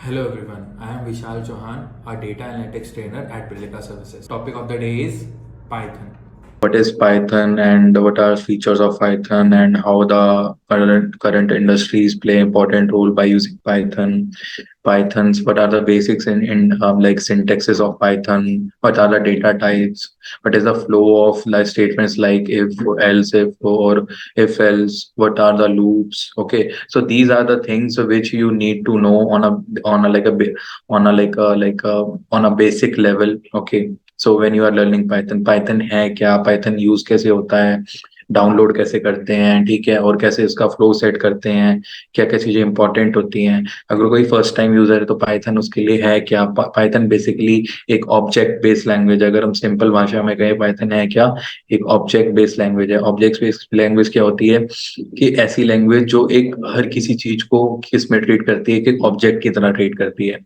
Hello everyone, I am Vishal Chauhan, a data analytics trainer at Brillika Services. Topic of the day is Python. What is Python and what are features of Python and how the current industries play important role by using Python. Pythons, what are the basics in like syntaxes of Python? What are the data types? What is the flow of like statements like if, else, if, or if else? What are the loops? Okay, so these are the things which you need to know on a like a bi- on a like a on a basic level. Okay, so when you are learning Python, Python है क्या, Python use कैसे होता है, download कैसे करते हैं, ठीक है, और कैसे इसका फ्लो सेट करते हैं, क्या क्या चीजें इंपॉर्टेंट होती हैं। अगर कोई फर्स्ट टाइम यूजर है तो पाइथन उसके लिए है क्या। पाइथन बेसिकली एक ऑब्जेक्ट बेस्ड लैंग्वेज है। अगर हम सिंपल भाषा में कहें पाइथन है क्या, एक ऑब्जेक्ट बेस्ड लैंग्वेज है। ऑब्जेक्ट बेस्ड लैंग्वेज क्या होती है कि ऐसी लैंग्वेज जो एक हर किसी चीज को किस में ट्रीट करती है कि ऑब्जेक्ट की तरह ट्रीट करती है।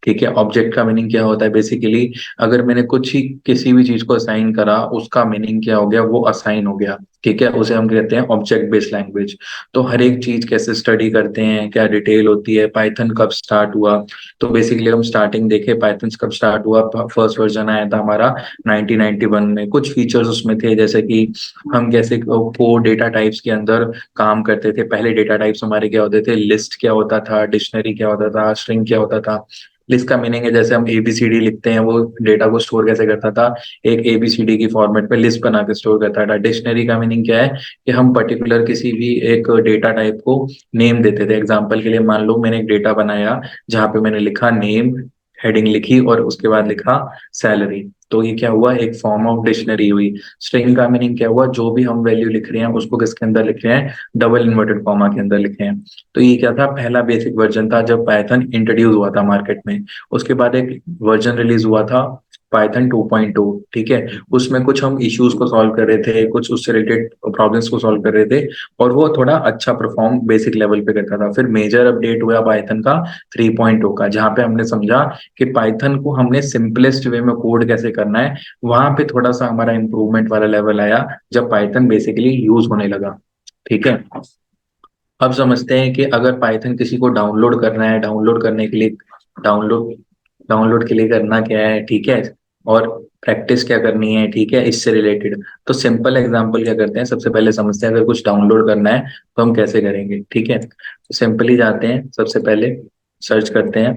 ठीक है, ऑब्जेक्ट का मीनिंग क्या होता है बेसिकली, अगर मैंने कुछ ही किसी भी चीज को असाइन करा, उसका मीनिंग क्या हो गया, वो असाइन हो गया। ठीक है, उसे हम कहते हैं ऑब्जेक्ट बेस्ड लैंग्वेज। तो हर एक चीज कैसे स्टडी करते हैं, क्या डिटेल होती है, पाइथन कब स्टार्ट हुआ। तो बेसिकली हम स्टार्टिंग देखे पाइथन कब स्टार्ट हुआ। फर्स्ट वर्जन आया था हमारा 1991 में। कुछ फीचर्स उसमें थे जैसे कि हम कैसे फोर डेटा टाइप्स के अंदर काम करते थे। पहले डेटा टाइप्स हमारे क्या होते थे, लिस्ट क्या होता था, डिक्शनरी क्या होता था, स्ट्रिंग क्या होता था। लिस्ट का मीनिंग है जैसे हम एबीसीडी लिखते हैं, वो डेटा को स्टोर कैसे करता था, एक एबीसीडी की फॉर्मेट में लिस्ट बना के स्टोर करता था। डिक्शनरी का मीनिंग क्या है कि हम पर्टिकुलर किसी भी एक डेटा टाइप को नेम देते थे। एग्जांपल के लिए मान लो मैंने एक डेटा बनाया जहां पे मैंने लिखा नेम, हेडिंग लिखी और उसके बाद लिखा सैलरी, तो ये क्या हुआ, एक फॉर्म ऑफ डिक्शनरी हुई। स्ट्रिंग का मीनिंग क्या हुआ, जो भी हम वैल्यू लिख रहे हैं उसको किसके अंदर लिख रहे हैं, डबल इन्वर्टेड कॉमा के अंदर लिख रहे हैं। तो ये क्या था, पहला बेसिक वर्जन था जब पाइथन इंट्रोड्यूस हुआ था मार्केट में। उसके बाद एक वर्जन रिलीज हुआ था पाइथन 2.2। ठीक है, उसमें कुछ हम इश्यूज को सॉल्व कर रहे थे, कुछ उससे रिलेटेड प्रॉब्लम्स को सॉल्व कर रहे थे, और वो थोड़ा अच्छा परफॉर्म बेसिक लेवल पे करता था। फिर मेजर अपडेट हुआ पाइथन का 3.0 का, जहाँ पे हमने समझा कि पाइथन को हमने सिंपलेस्ट वे में कोड कैसे करना है। वहां पे थोड़ा सा हमारा इंप्रूवमेंट वाला लेवल आया जब पाइथन बेसिकली यूज होने लगा। ठीक है, अब समझते हैं कि अगर पाइथन किसी को डाउनलोड करना है, डाउनलोड करने के लिए डाउनलोड डाउनलोड के लिए करना क्या है, ठीक है, और प्रैक्टिस क्या करनी है, ठीक है, इससे रिलेटेड। तो सिंपल एग्जांपल क्या करते हैं, सबसे पहले समझते हैं अगर कुछ डाउनलोड करना है तो हम कैसे करेंगे। ठीक है, तो सिंपली जाते हैं, सबसे पहले सर्च करते हैं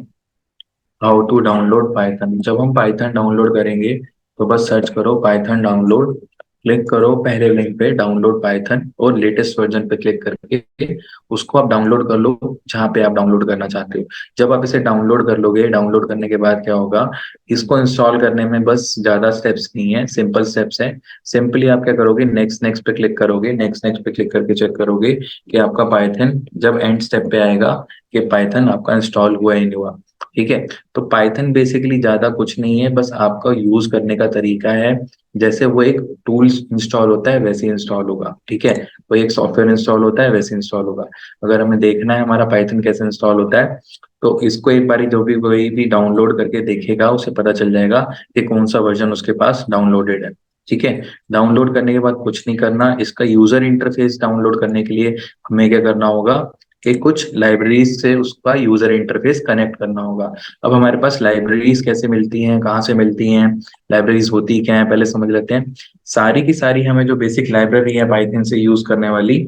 हाउ टू डाउनलोड पाइथन। जब हम पाइथन डाउनलोड करेंगे तो बस सर्च करो पाइथन डाउनलोड, क्लिक करो पहले लिंक पे डाउनलोड पाइथन और लेटेस्ट वर्जन पे क्लिक करके उसको आप डाउनलोड कर लो जहाँ पे आप डाउनलोड करना चाहते हो। जब आप इसे डाउनलोड कर लोगे, डाउनलोड करने के बाद क्या होगा, इसको इंस्टॉल करने में बस ज्यादा स्टेप्स नहीं है, सिंपल स्टेप्स है। सिंपली आप क्या करोगे, नेक्स्ट नेक्स्ट पे क्लिक करोगे, नेक्स्ट नेक्स्ट पे क्लिक करके चेक करोगे कि आपका पाइथन जब एंड स्टेप पे आएगा कि पाइथन आपका इंस्टॉल हुआ ही नहीं हुआ। ठीक है, तो पाइथन बेसिकली ज्यादा कुछ नहीं है, बस आपका यूज करने का तरीका है। जैसे वो एक टूल्स इंस्टॉल होता है वैसे इंस्टॉल होगा। ठीक है, वो एक सॉफ्टवेयर इंस्टॉल होता है वैसे इंस्टॉल होगा। अगर हमें देखना है हमारा पाइथन कैसे इंस्टॉल होता है, तो इसको एक बारी जो भी कोई भी डाउनलोड करके देखेगा उसे पता चल जाएगा कि कौन सा वर्जन उसके पास डाउनलोडेड है। ठीक है, डाउनलोड करने के बाद कुछ नहीं करना, इसका यूजर इंटरफेस डाउनलोड करने के लिए हमें क्या करना होगा कि कुछ लाइब्रेरीज से उसका यूजर इंटरफेस कनेक्ट करना होगा। अब हमारे पास लाइब्रेरीज कैसे मिलती हैं, कहाँ से मिलती हैं, लाइब्रेरीज होती क्या है, पहले समझ लेते हैं। सारी की सारी हमें जो बेसिक लाइब्रेरी है पाइथन से यूज करने वाली,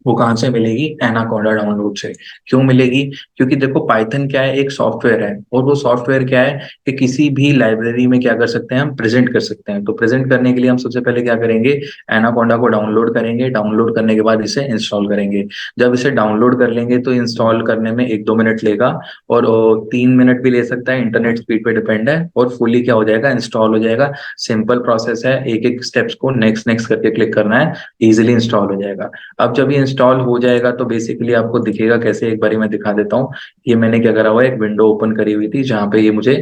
वो कहाँ से मिलेगी, एनाकोंडा डाउनलोड से। क्यों मिलेगी, क्योंकि देखो पाइथन क्या है, एक सॉफ्टवेयर है, और वो सॉफ्टवेयर क्या है कि किसी भी लाइब्रेरी में क्या कर सकते हैं, हम प्रेजेंट कर सकते हैं। तो प्रेजेंट करने के लिए हम सबसे पहले क्या करेंगे, एनाकोंडा को डाउनलोड करेंगे, डाउनलोड करने के बाद इसे इंस्टॉल करेंगे। जब इसे डाउनलोड कर लेंगे तो इंस्टॉल करने में 1-2 मिनट लेगा, और 3 मिनट भी ले सकता है, इंटरनेट स्पीड पे डिपेंड है, और फुली क्या हो जाएगा, इंस्टॉल हो जाएगा। सिंपल प्रोसेस है, एक एक स्टेप्स को नेक्स्ट नेक्स्ट करके क्लिक करना है, इजिली इंस्टॉल हो जाएगा। अब जब ये इंस्टॉल हो जाएगा तो बेसिकली आपको दिखेगा कैसे, एक बारी मैं दिखा देता हूँ। ये मैंने क्या करा हुआ है, एक विंडो ओपन करी हुई थी जहां पे ये मुझे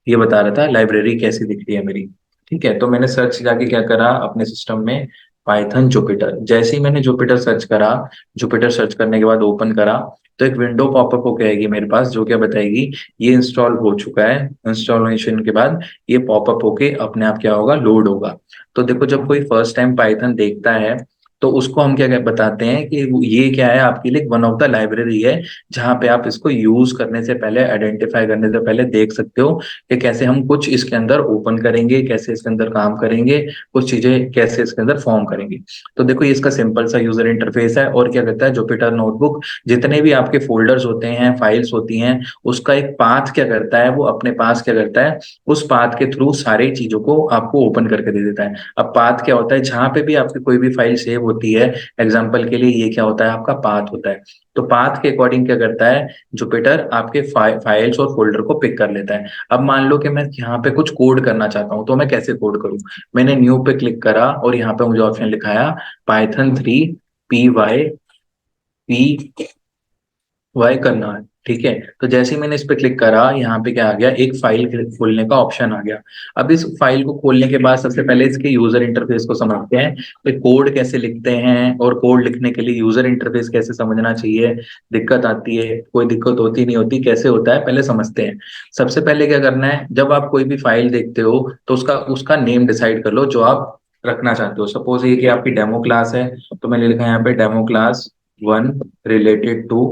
ये बता रहा था लाइब्रेरी कैसी दिख रही है मेरी। ठीक है, तो मैंने सर्च जाके क्या करा अपने सिस्टम में, पाइथन जुपिटर। जैसे ही मैंने जुपिटर सर्च करा, जुपिटर सर्च करने के बाद ओपन करा, तो एक विंडो पॉपअप होके आएगी मेरे पास जो क्या बताएगी, ये इंस्टॉल हो चुका है। इंस्टॉलेशन के बाद ये पॉपअप होके अपने आप क्या होगा, लोड होगा। तो देखो जब कोई फर्स्ट टाइम पाइथन देखता है तो उसको हम क्या बताते हैं कि ये क्या है, आपके लिए वन ऑफ द लाइब्रेरी है, जहाँ पे आप इसको यूज करने से पहले, आइडेंटिफाई करने से पहले देख सकते हो कि कैसे हम कुछ इसके अंदर ओपन करेंगे, कैसे इसके अंदर काम करेंगे, कुछ चीजें कैसे इसके अंदर फॉर्म करेंगे। तो देखो ये इसका सिंपल सा यूजर इंटरफेस है। और क्या करता है जुपिटर नोटबुक, जितने भी आपके फोल्डर्स होते हैं, फाइल्स होती हैं, उसका एक पाथ क्या करता है, वो अपने पास क्या करता है, उस पाथ के थ्रू सारी चीजों को आपको ओपन करके दे देता है। अब पाथ क्या होता है, जहां पे भी आपकी कोई भी फाइल सेव होती है, एग्जाम्पल के लिए ये क्या होता है, आपका पाथ होता है। तो पाथ के अकॉर्डिंग क्या करता है जुपिटर, आपके फाइल्स और फोल्डर को पिक कर लेता है। अब मान लो कि मैं यहाँ पे कुछ कोड करना चाहता हूँ, तो मैं कैसे कोड करूँ? मैंने न्यू पे क्लिक करा और यहाँ पे मुझे ऑप्शन लिखाया Python 3 py वाई करना है। ठीक है, तो जैसे ही मैंने इस पे क्लिक करा, यहाँ पे क्या आ गया, एक फाइल खोलने का ऑप्शन आ गया। अब इस फाइल को खोलने के बाद सबसे पहले इसके यूजर इंटरफेस को समझते हैं, तो कोड कैसे लिखते हैं और कोड लिखने के लिए यूजर इंटरफेस कैसे समझना चाहिए। दिक्कत आती है, कोई दिक्कत होती नहीं होती, कैसे होता है पहले समझते हैं। सबसे पहले क्या करना है, जब आप कोई भी फाइल देखते हो तो उसका उसका नेम डिसाइड कर लो जो आप रखना चाहते हो। सपोज ये कि आपकी डेमो क्लास है, तो मैंने लिखा है यहाँ पे demo class 1 related to,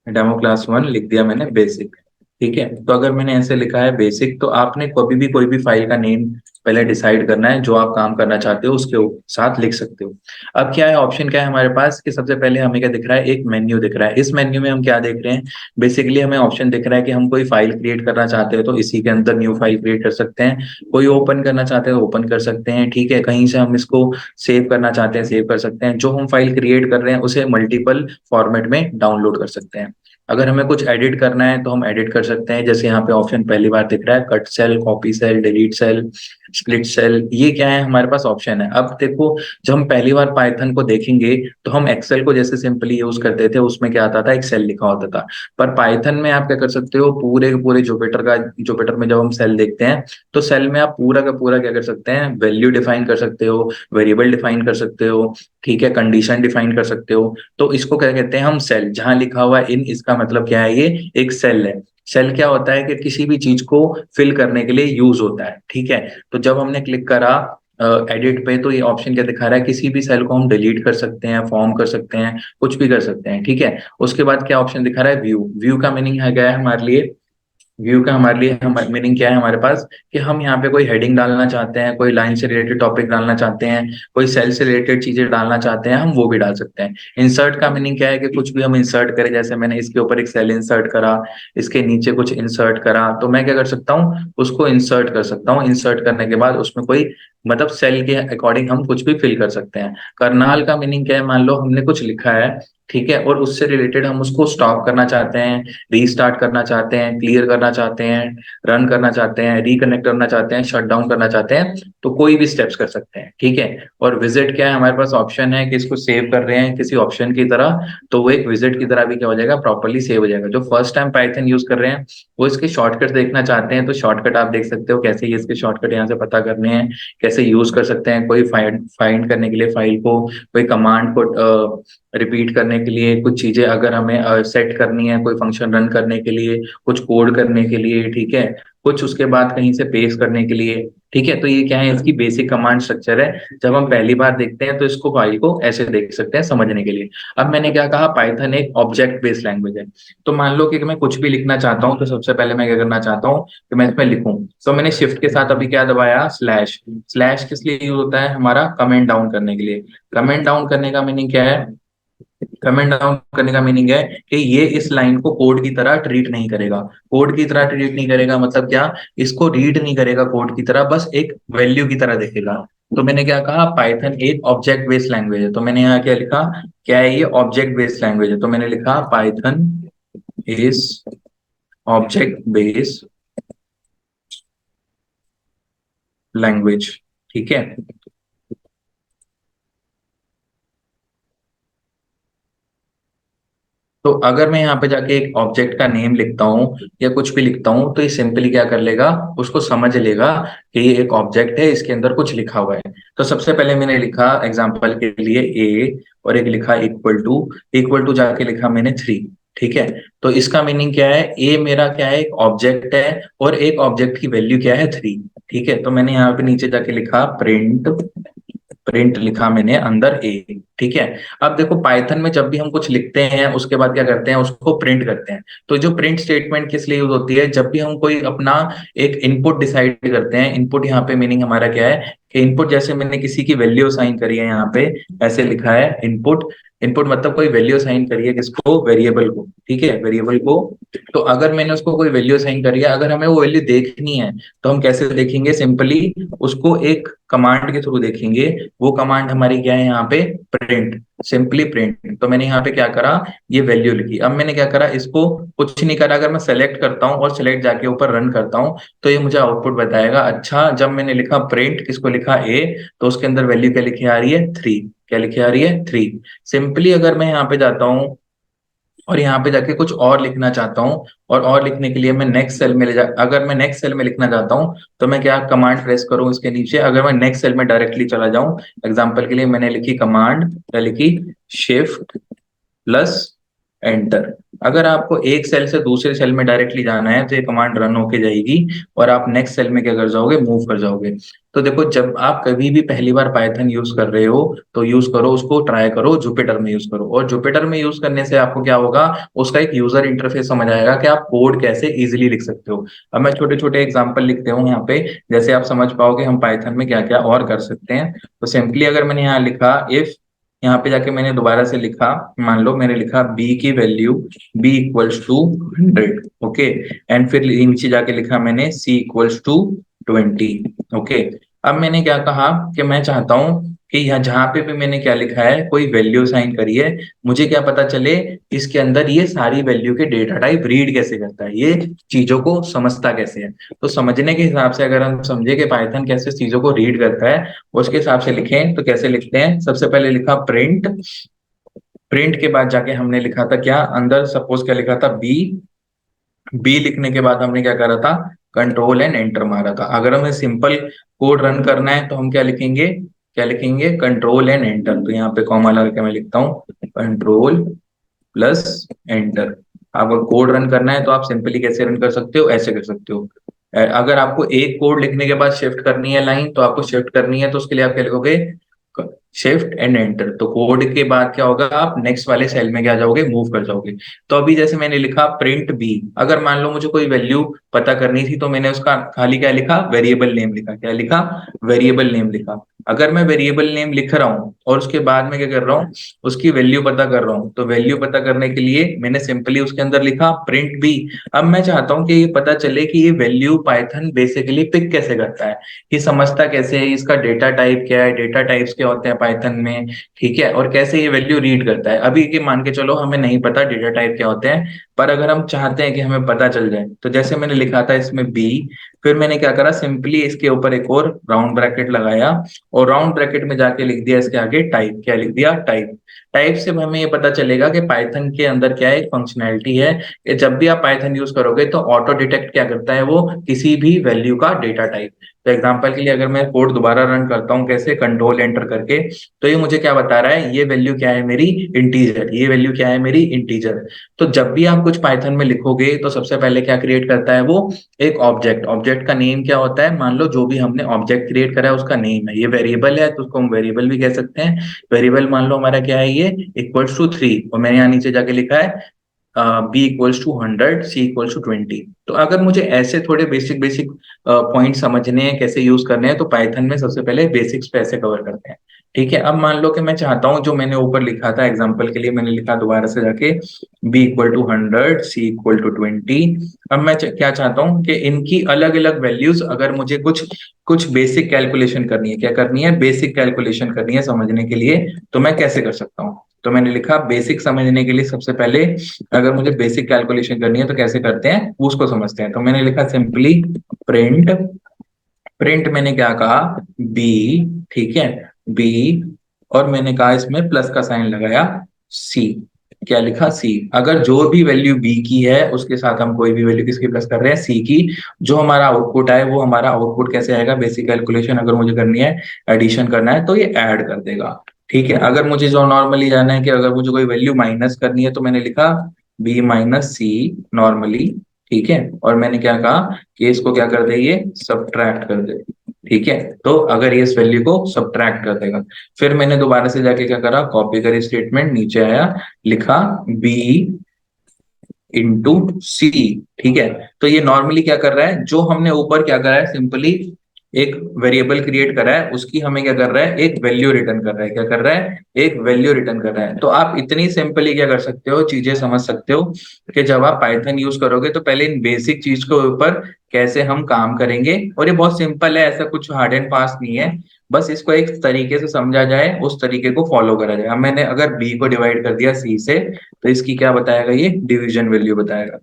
demo class 1 लिख दिया मैंने बेसिक। ठीक है, तो अगर मैंने ऐसे लिखा है बेसिक, तो आपने कभी भी कोई भी फाइल का नेम पहले डिसाइड करना है, जो आप काम करना चाहते हो उसके साथ लिख सकते हो। अब क्या है, ऑप्शन क्या है हमारे पास, कि सबसे पहले हमें क्या दिख रहा है, एक मेन्यू दिख रहा है। इस मेन्यू में हम क्या देख रहे हैं, बेसिकली हमें ऑप्शन दिख रहा है कि हम कोई फाइल क्रिएट करना चाहते हो तो इसी के अंदर न्यू फाइल क्रिएट कर सकते हैं, कोई ओपन करना चाहते हो ओपन कर सकते हैं। ठीक है, कहीं से हम इसको सेव करना चाहते हैं सेव कर सकते हैं, जो हम फाइल क्रिएट कर रहे हैं उसे मल्टीपल फॉर्मेट में डाउनलोड कर सकते हैं। अगर हमें कुछ एडिट करना है तो हम एडिट कर सकते हैं, जैसे यहाँ पे ऑप्शन पहली बार दिख रहा है, cut cell, copy cell, delete cell, split cell, ये क्या है हमारे पास ऑप्शन है। अब देखो, जब हम पहली बार पाइथन को देखेंगे तो हम एक्सेल को जैसे सिंपली यूज करते थे, उसमें क्या आता था, एक सेल लिखा होता था। पर पाइथन में आप क्या कर सकते हो, पूरे के पूरे जुपिटर में जब हम सेल देखते हैं, तो सेल में आप पूरा का पूरा क्या कर सकते हैं, वैल्यू डिफाइन कर सकते हो, वेरिएबल डिफाइन कर सकते हो, ठीक है, कंडीशन डिफाइन कर सकते हो। तो इसको क्या कहते हैं हम, सेल। जहां लिखा हुआ इन, इसका मतलब क्या है, ये एक सेल है। सेल क्या होता है कि किसी भी चीज को फिल करने के लिए यूज होता है। ठीक है, तो जब हमने क्लिक करा एडिट पे, तो ये ऑप्शन क्या दिखा रहा है, किसी भी सेल को हम डिलीट कर सकते हैं, फॉर्म कर सकते हैं, कुछ भी कर सकते हैं। ठीक है, उसके बाद क्या ऑप्शन दिखा रहा है, व्यू। व्यू का मीनिंग है गया है हमारे लिए, व्यू का हमारे लिए हम मीनिंग क्या है हमारे पास, कि हम यहाँ पे कोई हेडिंग डालना चाहते हैं, कोई लाइन से रिलेटेड टॉपिक डालना चाहते हैं, कोई सेल से रिलेटेड चीजें डालना चाहते हैं, हम वो भी डाल सकते हैं। इंसर्ट का मीनिंग क्या है, कि कुछ भी हम इंसर्ट करें, जैसे मैंने इसके ऊपर एक सेल इंसर्ट करा, इसके नीचे कुछ इंसर्ट करा, तो मैं क्या कर सकता हूँ, उसको इंसर्ट कर सकता हूँ। इंसर्ट करने के बाद उसमें कोई मतलब सेल के अकॉर्डिंग हम कुछ भी फिल कर सकते हैं। करनाल का मीनिंग क्या है, मान लो हमने कुछ लिखा है, ठीक है, और उससे रिलेटेड हम उसको स्टॉप करना चाहते हैं, रीस्टार्ट करना चाहते हैं, क्लियर करना चाहते हैं, रन करना चाहते हैं, रिकनेक्ट करना चाहते हैं, शट डाउन करना चाहते हैं, तो कोई भी स्टेप्स कर सकते हैं। ठीक है, और विजिट क्या है, हमारे पास ऑप्शन है कि इसको सेव कर रहे हैं किसी ऑप्शन की तरह, तो वो एक विजिट की तरह भी क्या हो जाएगा, प्रॉपर्ली सेव हो जाएगा। जो फर्स्ट टाइम पाइथन यूज कर रहे हैं वो इसके शॉर्टकट देखना चाहते हैं, तो शॉर्टकट आप देख सकते हो, कैसे ये इसके शॉर्टकट यहाँ से पता करने हैं, कैसे यूज कर सकते हैं, कोई फाइंड करने के लिए फाइल को, कोई कमांड को रिपीट करने के लिए, कुछ चीजें अगर हमें सेट करनी है, कोई फंक्शन रन करने के लिए, कुछ कोड करने के लिए, ठीक है, कुछ उसके बाद कहीं से पेस्ट करने के लिए। ठीक है, तो ये क्या है, इसकी बेसिक कमांड स्ट्रक्चर है। जब हम पहली बार देखते हैं तो इसको फाइल को ऐसे देख सकते हैं समझने के लिए। अब मैंने क्या कहा, पाइथन एक ऑब्जेक्ट बेस्ड लैंग्वेज है। तो मान लो कि मैं कुछ भी लिखना चाहता हूँ, तो सबसे पहले मैं क्या करना चाहता हूँ कि मैं इसमें लिखूं, तो मैंने शिफ्ट के साथ अभी क्या दबाया, स्लैश। स्लैश किस लिए यूज होता है, हमारा कमेंट डाउन करने के लिए। कमेंट डाउन करने का मीनिंग क्या है, कमेंट डाउन करने का मीनिंग है कि ये इस लाइन को कोड की तरह ट्रीट नहीं करेगा। कोड की तरह ट्रीट नहीं करेगा मतलब क्या, इसको रीड नहीं करेगा कोड की तरह, बस एक वैल्यू की तरह देखेगा। तो मैंने क्या कहा, पाइथन एक ऑब्जेक्ट बेस्ड लैंग्वेज है। तो मैंने यहाँ क्या लिखा, क्या है ये, ऑब्जेक्ट बेस्ड लैंग्वेज है। तो मैंने लिखा Python is object based language. ठीक है, तो अगर मैं यहाँ पे जाके एक ऑब्जेक्ट का नेम लिखता हूँ या कुछ भी लिखता हूँ, तो ये सिंपली क्या कर लेगा, उसको समझ लेगा कि ये एक ऑब्जेक्ट है, इसके अंदर कुछ लिखा हुआ है। तो सबसे पहले मैंने लिखा एग्जांपल के लिए ए, और एक लिखा इक्वल टू जाके लिखा मैंने 3। ठीक है, तो इसका मीनिंग क्या है, ए मेरा क्या है, एक ऑब्जेक्ट है, और एक ऑब्जेक्ट की वैल्यू क्या है, 3। ठीक है, तो मैंने यहाँ पे नीचे जाके लिखा प्रिंट प्रिंट लिखा मैंने अंदर ए, ठीक है। अब देखो पाइथन में जब भी हम कुछ लिखते हैं उसके बाद क्या करते हैं, उसको प्रिंट करते हैं। तो जो प्रिंट स्टेटमेंट किस लिए यूज होती है, जब भी हम कोई अपना एक इनपुट डिसाइड करते हैं। इनपुट यहाँ पे मीनिंग हमारा क्या है कि इनपुट जैसे मैंने किसी की वैल्यू असाइन करी है, यहाँ पे ऐसे लिखा है इनपुट। इनपुट मतलब कोई वैल्यू असाइन करी है, किसको, वेरिएबल को, ठीक है, वेरिएबल को। तो अगर मैंने उसको कोई वैल्यू असाइन करी है, अगर हमें वो वैल्यू देखनी है तो हम कैसे देखेंगे, सिंपली उसको एक कमांड के थ्रू देखेंगे। वो कमांड हमारी क्या है यहाँ पे, प्रिंट, सिंपली प्रिंट। तो मैंने यहाँ पे क्या करा, ये वैल्यू लिखी। अब मैंने क्या करा, इसको कुछ नहीं करा, अगर मैं सेलेक्ट करता हूँ और सेलेक्ट जाके ऊपर रन करता हूँ तो ये मुझे आउटपुट बताएगा। अच्छा, जब मैंने लिखा प्रिंट, किसको लिखा, ए, तो उसके अंदर वैल्यू क्या लिखी आ रही है, 3। क्या लिखी आ रही है, 3। सिंपली अगर मैं यहाँ पे जाता हूँ और यहाँ पे जाके कुछ और लिखना चाहता हूँ, और लिखने के लिए मैं नेक्स्ट सेल में अगर मैं नेक्स्ट सेल में लिखना चाहता हूँ तो मैं क्या कमांड प्रेस करूँ इसके नीचे। अगर मैं नेक्स्ट सेल में डायरेक्टली चला जाऊं, एग्जांपल के लिए मैंने लिखी कमांड, क्या लिखी, शिफ्ट प्लस एंटर। अगर आपको एक सेल से दूसरे सेल में डायरेक्टली जाना है तो ये कमांड रन होके जाएगी और आप नेक्स्ट सेल में क्या कर जाओगे, मूव कर जाओगे। तो देखो, जब आप कभी भी पहली बार पाइथन यूज कर रहे हो तो यूज करो, उसको ट्राई करो, जुपिटर में यूज करो। और जुपिटर में यूज करने से आपको क्या होगा, उसका एक यूजर इंटरफेस समझ आएगा कि आप कोड कैसे इजिली लिख सकते हो। अब मैं छोटे छोटे एग्जांपल लिखते हूँ यहाँ पे, जैसे आप समझ पाओगे हम पाइथन में क्या क्या और कर सकते हैं। तो सिंपली अगर मैंने यहाँ लिखा इफ, यहाँ पे जाके मैंने दोबारा से लिखा, मान लो मैंने लिखा बी की value, B equals to 100, okay. And फिर नीचे जाके लिखा मैंने सी इक्वल्स टू 20, ओके। अब मैंने क्या कहा कि मैं चाहता हूं कि यहाँ जहां पे भी मैंने क्या लिखा है, कोई वैल्यू साइन करी है, मुझे क्या पता चले इसके अंदर ये सारी वैल्यू के डेटा टाइप रीड कैसे करता है, ये चीजों को समझता कैसे है। तो समझने के हिसाब से अगर हम समझे कि पाइथन कैसे चीजों को रीड करता है, उसके हिसाब से लिखें तो कैसे लिखते हैं, सबसे पहले लिखा प्रिंट। प्रिंट के बाद जाके हमने लिखा था क्या अंदर, सपोज क्या लिखा था, बी। बी लिखने के बाद हमने क्या करा था, कंट्रोल एंड एंटर मारा था। अगर हमें सिंपल कोड रन करना है तो हम क्या लिखेंगे, क्या लिखेंगे, कंट्रोल एंड एंटर। तो यहाँ पे कॉमा लगा के मैं लिखता हूँ कंट्रोल प्लस एंटर। अगर कोड रन करना है तो आप सिंपली कैसे रन कर सकते हो, ऐसे कर सकते हो। अगर आपको एक कोड लिखने के बाद शिफ्ट करनी है लाइन, तो आपको शिफ्ट करनी है तो उसके लिए आप क्या लिखोगे, शिफ्ट एंड एंटर। तो कोड के बाद क्या होगा, आप नेक्स्ट वाले सेल में क्या जाओगे, मूव कर जाओगे। तो अभी जैसे मैंने लिखा प्रिंट बी, अगर मान लो मुझे कोई वैल्यू पता करनी थी तो मैंने उसका खाली क्या लिखा, वेरिएबल नेम लिखा। क्या लिखा, वेरिएबल नेम लिखा। अगर मैं वेरिएबल नेम लिख रहा हूँ और उसके बाद में क्या कर रहा हूँ, उसकी वैल्यू पता कर रहा हूँ, तो वैल्यू पता करने के लिए मैंने सिंपली उसके अंदर लिखा प्रिंट बी। अब मैं चाहता हूँ कि ये पता चले कि ये वैल्यू पाइथन बेसिकली पिक कैसे करता है, ये समझता कैसे है, इसका डेटा टाइप क्या है, डेटा टाइप्स क्या होते हैं पाइथन में, ठीक है, और कैसे ये वैल्यू रीड करता है। अभी के मान के चलो हमें नहीं पता डेटा टाइप क्या होते हैं, पर अगर हम चाहते हैं कि हमें पता चल जाए तो जैसे मैंने लिखा था इसमें बी, फिर मैंने क्या करा, सिंपली इसके ऊपर एक और राउंड ब्रैकेट लगाया और राउंड ब्रैकेट में जाके लिख दिया इसके आगे टाइप। क्या लिख दिया, टाइप। टाइप से हमें ये पता चलेगा कि पाइथन के अंदर क्या एक फंक्शनैलिटी है कि जब भी आप पाइथन यूज करोगे तो ऑटो डिटेक्ट क्या करता है, वो किसी भी वैल्यू का डेटा टाइप। तो एग्जांपल के लिए अगर मैं कोड दोबारा रन करता हूँ, कैसे, कंट्रोल एंटर करके, तो ये मुझे क्या बता रहा है, ये वैल्यू क्या है मेरी, इंटीजर। ये वैल्यू क्या है मेरी, इंटीजर। तो जब भी आप कुछ पाइथन में लिखोगे तो सबसे पहले क्या क्रिएट करता है वो, एक ऑब्जेक्ट। ऑब्जेक्ट का नेम क्या होता है, मान लो जो भी हमने ऑब्जेक्ट क्रिएट करा है उसका नेम है, ये वेरिएबल है तो उसको हम वेरिएबल भी कह सकते हैं। वेरिएबल मान लो हमारा क्या है, ये इक्वल्स टू 3, और मैंने यहाँ नीचे जाके लिखा है B equals to 100, C equals to 20। तो अगर मुझे ऐसे थोड़े बेसिक बेसिक पॉइंट समझने हैं, कैसे यूज करने हैं, तो पाइथन में सबसे पहले बेसिक्स पे ऐसे कवर करते हैं, ठीक है। अब मान लो कि मैं चाहता हूं, जो मैंने ऊपर लिखा था एग्जांपल के लिए मैंने लिखा दोबारा से जाके B equal to 100, C equal to 20। अब मैं क्या चाहता हूं कि इनकी अलग अलग वैल्यूज, अगर मुझे कुछ कुछ बेसिक कैलकुलेशन करनी है, क्या करनी है, बेसिक कैलकुलेशन करनी है समझने के लिए, तो मैं कैसे कर सकता हूँ। तो मैंने लिखा बेसिक समझने के लिए सबसे पहले अगर मुझे बेसिक कैलकुलेशन करनी है तो कैसे करते हैं उसको समझते हैं। तो मैंने लिखा सिंपली प्रिंट, प्रिंट मैंने क्या कहा, बी, ठीक है, बी, और मैंने कहा इसमें प्लस का साइन लगाया, सी। क्या लिखा, सी। अगर जो भी वैल्यू बी की है उसके साथ हम कोई भी वैल्यू किसकी प्लस कर रहे हैं, सी की। जो हमारा आउटपुट है वो हमारा आउटपुट कैसे आएगा, बेसिक कैलकुलेशन अगर मुझे करनी है, एडिशन करना है तो ये ऐड कर देगा, ठीक है। अगर मुझे जो नॉर्मली जाना है कि अगर मुझे कोई वैल्यू माइनस करनी है तो मैंने लिखा बी माइनस सी नॉर्मली, ठीक है। और मैंने क्या कहा कि इसको क्या कर दे, ये सब्ट्रैक्ट कर दे, ठीक है, तो अगर ये इस वैल्यू को सब्ट्रैक्ट कर देगा, फिर मैंने दोबारा से जाके क्या करा, कॉपी करी स्टेटमेंट, नीचे आया, लिखा बी इंटू सी। ठीक है, तो ये नॉर्मली क्या कर रहा है, जो हमने ऊपर क्या करा है, सिंपली एक वेरिएबल क्रिएट करा है, उसकी हमें क्या कर रहा है, एक वैल्यू रिटर्न कर रहा है, क्या कर रहा है, एक वैल्यू रिटर्न कर रहा है। तो आप इतनी सिंपली क्या कर सकते हो, चीजें समझ सकते हो कि जब आप पाइथन यूज करोगे तो पहले इन बेसिक चीज के ऊपर कैसे हम काम करेंगे, और ये बहुत सिंपल है, ऐसा कुछ हार्ड एंड फास्ट नहीं है, बस इसको एक तरीके से समझा जाए, उस तरीके को फॉलो करा जाए। अब मैंने अगर बी को डिवाइड कर दिया सी से, तो इसकी क्या बताएगा, ये डिवीजन वैल्यू बताएगा।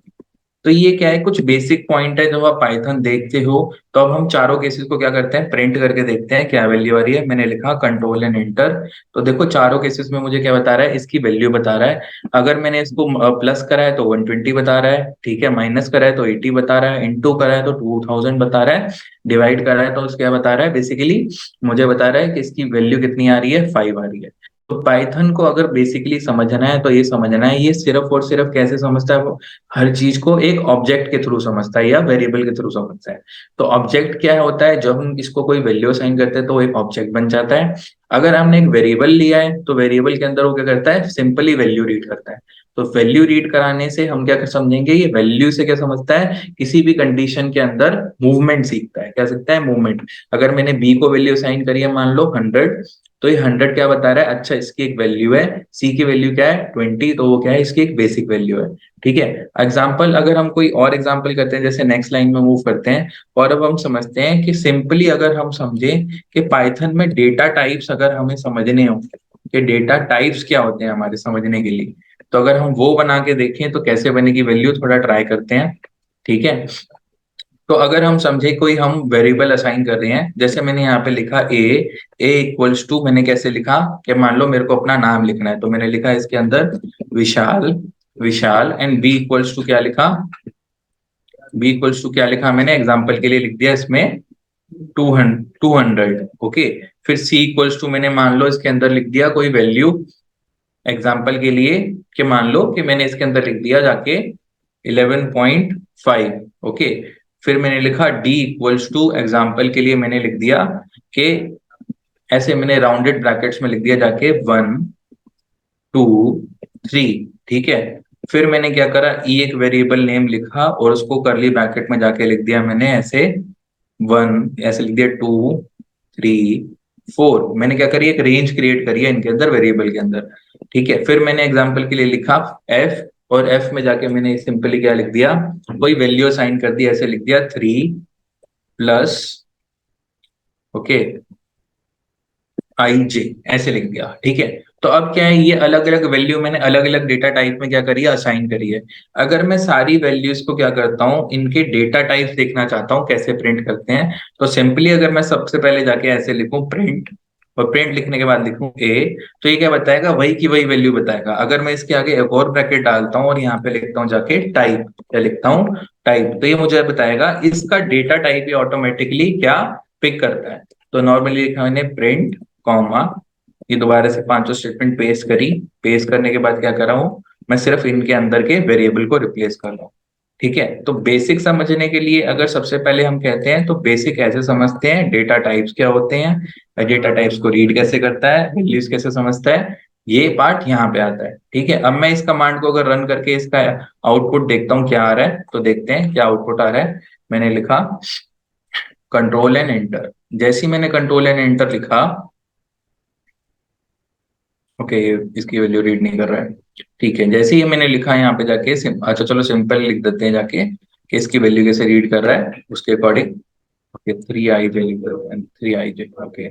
तो ये क्या है, कुछ बेसिक पॉइंट है जब आप पाइथन देखते हो, तो अब हम चारों केसेस को क्या करते हैं, प्रिंट करके देखते हैं क्या वैल्यू आ रही है। मैंने लिखा कंट्रोल एंड एंटर, तो देखो चारों केसेस में मुझे क्या बता रहा है, इसकी वैल्यू बता रहा है। अगर मैंने इसको प्लस करा है तो 120 बता रहा है, ठीक है, माइनस करा है तो 80 बता रहा है, इंटू करा है तो 2000 बता रहा है, डिवाइड करा है तो क्या बता रहा है, बेसिकली मुझे बता रहा है कि इसकी वैल्यू कितनी आ रही है, 5 आ रही है। तो पाइथन को अगर बेसिकली समझना है तो ये समझना है, ये सिर्फ और सिर्फ कैसे समझता है वो, हर चीज को एक ऑब्जेक्ट के थ्रू समझता है या वेरिएबल के थ्रू समझता है। तो ऑब्जेक्ट क्या होता है, जब हम इसको कोई वैल्यू असाइन करते हैं तो वो एक ऑब्जेक्ट बन जाता है। अगर हमने एक वेरिएबल लिया है तो वेरिएबल के अंदर वो क्या करता है, सिंपली वैल्यू रीड करता है। तो वैल्यू रीड कराने से हम क्या कर समझेंगे, ये वैल्यू से क्या समझता है, किसी भी कंडीशन के अंदर मूवमेंट सीखता है, क्या सीखता है, मूवमेंट। अगर मैंने बी को वैल्यू असाइन करी है, मान लो 100, तो ये 100 क्या बता रहा है, अच्छा इसकी एक वैल्यू है, सी की वैल्यू क्या है 20, तो वो क्या है, इसकी एक बेसिक वैल्यू है। ठीक है, एग्जाम्पल अगर हम कोई और एग्जाम्पल करते हैं, जैसे नेक्स्ट लाइन में मूव करते हैं, और अब हम समझते हैं कि सिंपली अगर हम समझें कि पाइथन में डेटा टाइप्स अगर हमें समझने हो कि डेटा टाइप्स क्या होते हैं हमारे समझने के लिए, तो अगर हम वो बना के देखें तो कैसे बनेगी वैल्यू, थोड़ा ट्राई करते हैं। ठीक है, तो अगर हम समझे कोई हम वेरिएबल असाइन कर रहे हैं, जैसे मैंने यहाँ पे लिखा ए इक्वल्स टू, मैंने कैसे लिखा कि मान लो मेरे को अपना नाम लिखना है, तो मैंने लिखा इसके अंदर विशाल, विशाल, एंड बी इक्वल्स टू क्या लिखा, बी इक्वल्स टू क्या लिखा, मैंने एग्जांपल के लिए लिख दिया इसमें 200। ओके, फिर सी इक्वल्स टू मैंने मान लो इसके अंदर लिख दिया कोई वैल्यू, एग्जांपल के लिए कि मान लो कि मैंने इसके अंदर लिख दिया जाके 11.5। ओके, फिर मैंने लिखा डी इक्वल्स टू, एग्जाम्पल के लिए मैंने लिख दिया कि ऐसे मैंने राउंडेड ब्रैकेट्स में लिख दिया जाके 1 2 3। ठीक है, फिर मैंने क्या करा, ई एक वेरिएबल नेम लिखा और उसको करली ब्रैकेट में जाके लिख दिया मैंने ऐसे 1, ऐसे लिख दिया 2 3 4। मैंने क्या करी, एक रेंज क्रिएट करी है इनके अंदर, वेरिएबल के अंदर। ठीक है, फिर मैंने एग्जांपल के लिए लिखा एफ, और एफ में जाके मैंने सिंपली क्या लिख दिया, कोई वैल्यू असाइन कर दी, ऐसे लिख दिया 3 प्लस, ओके, आई जे, ऐसे लिख दिया। ठीक है, तो अब क्या है, ये अलग अलग वैल्यू मैंने अलग अलग डेटा टाइप में क्या करी है, असाइन करी है। अगर मैं सारी वैल्यूज को क्या करता हूँ, इनके डेटा टाइप्स देखना चाहता हूँ कैसे प्रिंट करते हैं, तो सिंपली अगर मैं सबसे पहले जाके ऐसे लिखूं प्रिंट, और प्रिंट लिखने के बाद लिखूं ए, तो ये क्या बताएगा, वही की वही वैल्यू बताएगा। अगर मैं इसके आगे एक और ब्रैकेट डालता हूँ और यहाँ पे लिखता हूँ जाके टाइप, क्या लिखता हूँ, टाइप, तो ये मुझे बताएगा इसका डेटा टाइप ये ऑटोमेटिकली क्या पिक करता है। तो नॉर्मली लिखा मैंने प्रिंट कॉमा, ये दोबारा से पांचों स्टेटमेंट पेस्ट करी, पेस्ट करने के बाद क्या कर रहा हूँ, मैं सिर्फ इनके अंदर के वेरिएबल को रिप्लेस कर रहा हूँ। ठीक है, तो बेसिक समझने के लिए अगर सबसे पहले हम कहते हैं तो बेसिक ऐसे समझते हैं, डेटा टाइप्स क्या होते हैं, डेटा टाइप्स को रीड कैसे करता है, वैल्यूज कैसे समझता है, ये पार्ट यहाँ पे आता है। ठीक है, अब मैं इस कमांड को अगर रन करके इसका आउटपुट देखता हूँ क्या आ रहा है, तो देखते हैं क्या आउटपुट आ रहा है। मैंने लिखा कंट्रोल एंड एंटर, जैसे ही मैंने कंट्रोल एंड एंटर लिखा, ओके, इसकी वैल्यू रीड नहीं कर रहा है। ठीक है, जैसे ही मैंने लिखा यहाँ पे जाके अच्छा चलो सिंपल लिख देते हैं जाके कि इसकी वैल्यू कैसे रीड कर रहा है उसके अकॉर्डिंग। ओके, 3 i जे लिख रहा है, 3 i जे, ओके,